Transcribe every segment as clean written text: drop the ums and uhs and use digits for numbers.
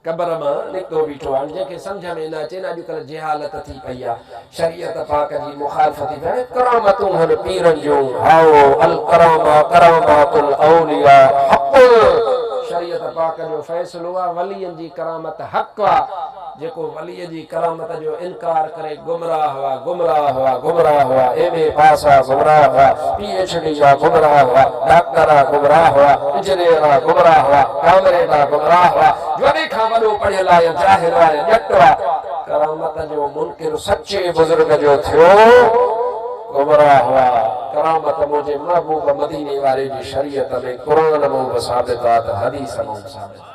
cover मां निकितो बीठो आहे जंहिंखे सम्झ में न अचे न अॼुकल्ह जेहालत थी पई आहे शरीयत पाक जी मुखालफ़त थी पई करामतूं हन पीरनि जूं हाओ अल करामा करामातुल औलिया हक़ुल शरीयत पाक जो फ़ैसिलो आहे वलीअनि जी करामत हक़ आहे जेको वलीअ जी करामत जो इनकार करे गुमराह हुआ गुमराह हुआ गुमराह हुआ एमए पास हुआ गुमराह हुआ पीएचडी जा गुमराह हुआ डॉक्टर गुमराह हुआ इंजीनियर गुमराह हुआ कामरेड गुमराह हुआ वॾे खां वॾो पढ़ियल आहे जाहिल आहे ॼट आहे करामत जो मुनकिर सचे बुज़ुर्ग जो थियो गुमराह हुआ करामत मुझे महबूब मदीने वाले जी शरीयत में कुरान में साबित आहे त हदीस में साबित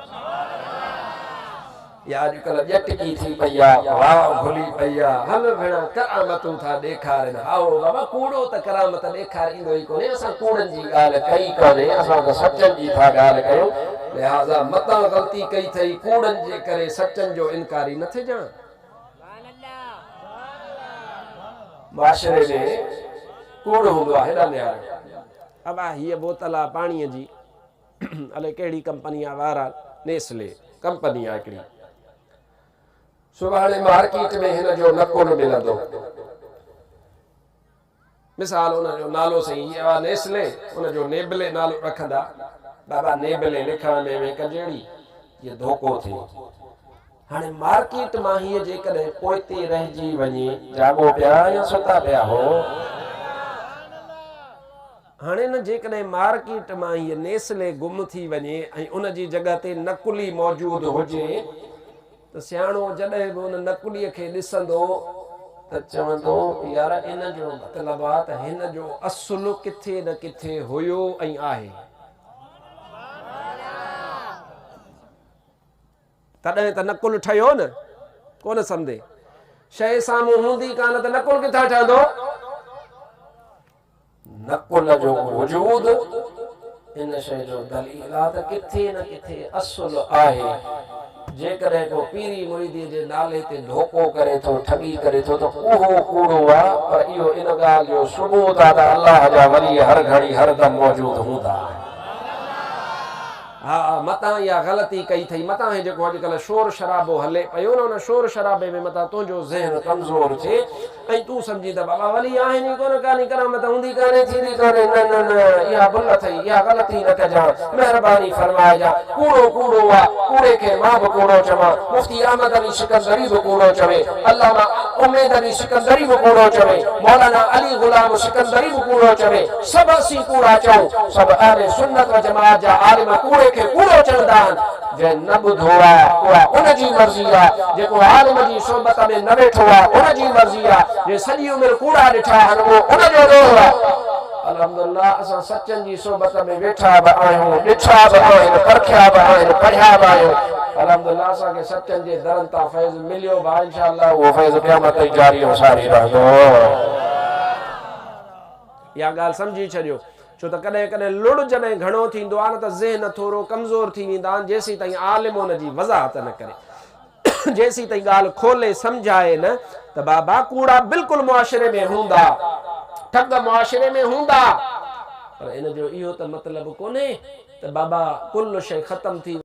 या अॼुकल्ह ॼटकी थी पई आहे वाह भुली पई आहे हल भेण करामतूं था ॾेखारनि आओ बाबा कूड़ो त करामत ॾेखारींदो ई कोन्हे असां कूड़नि जी ॻाल्हि कई कोन्हे असां त सचनि जी था ॻाल्हि कयूं लिहाज़ा मतां ग़लती कई अथई कूड़नि जे करे सचनि जो इनकारी न थिए ॼाण माशरे में कूड़ हूंदो आहे हेॾा निहार अब हीअ बोतल आहे पाणीअ जी अलाए कहिड़ी कंपनी आहे वारा नेस्ले कंपनी आहे हिकिड़ी सुभाणे मार्केट में हिन जो नको न मिलंदो मिसाल उन जो नालो सही आहे नेस्ले उन जो नेबले नालो रखंदा बाबा नेबले लिखण में कजड़ी ये धोखो थिए हाणे मार्केट मां हीअ जेकॾहिं पोइते रहिजी वञे जाॻो पिया या सुता पिया हो हाणे न जेकॾहिं मार्केट मां हीअ नेस्ले गुम थी वञे ऐं उन जी जॻह ते नकुली मौजूदु हुजे त सियाणो जॾहिं बि उन नकुलीअ खे ॾिसंदो त चवंदो यार इन जो मतिलबु आहे त हिन जो असुलु किथे न किथे हुयो ऐं आहे तॾहिं त नकुल ठहियो न कोन सम्झे शइ साम्हूं हूंदी कान त नकुल किथां ठहंदो नकुल जो वजूद इन शइ जो दलील आहे त किथे न किथे असुलु आहे जेकॾहिं को पीरी मुरीदीअ जे नाले ते धोखो करे थो ठगी करे थो त उहो कूड़ो आहे पर इहो इन ॻाल्हि जो सबूत आहे त अलाह जा वली हर घड़ी हरदम मौजूदु हूंदा हा मतां इहा ग़लती कई अथई मतां हे जेको अॼुकल्ह शोर शराबो हले पियो न उन शोर शराबे में मतां तुंहिंजो ज़हन कमज़ोर थिए ऐं तूं सम्झी त बाबा वली आहिनि ई कोन कान्हे करामत हूंदी कान्हे थींदी कान्हे न न न इहा भुल अथई इहा ग़लती न कजांइ महिरबानी फरमाइजांइ कूड़ो कूड़ो आहे कूड़े खे मां बि कूड़ो चवां मुफ्ती अहमद अली सिकंदरी बि कूड़ो चवे अल्लामा उमैद अली सिकंदरी बि कूड़ो चवे मौलाना अली गुलाम सिकंदरी बि कूड़ो चवे सभु असीं कूड़ा चऊं सभु अहले सुन्नत व जमात जा आलिम कूड़े खे कूड़ो चवंदा आहिनि जंहिं न ॿुधो आहे उहा उनजी मर्ज़ी आहे जेको आलिम जी सोबत में न वेठो आहे उनजी मर्ज़ी आहे जे सॼी उमिरि कूड़ा ॾिठा आहिनि उहो उनजो ॾोह आहे अल्हम्दुलिल्लाह असां सचनि जी सोबत में वेठा बि आहियूं ॾिठा बि आहिनि परखिया बि आहिनि पढ़िया बि आहियूं अल्हम्दुलिल्लाह असांखे सचनि जे दरनि तां फैज़ मिलियो बि आहे इंशाअल्लाह उहो फैज़ क़यामत ताईं जारी वसारी रहंदो इहा ॻाल्हि सम्झी छॾियो छो त कॾहिं कॾहिं लुड़ जॾहिं घणो थींदो आहे न त ज़हन थोरो कमज़ोर थी वेंदा आहिनि जेसीं ताईं आलिम उन जी वज़ाहत न करे जेसीं ताईं ॻाल्हि खोले सम्झाए न त बाबा कूड़ा बिल्कुलु मुआशिरे में हूंदा ठग मुआशिरे में हूंदा पर इन जो इहो त मतिलबु कोन्हे त बाबा कुल शइ ख़तम थी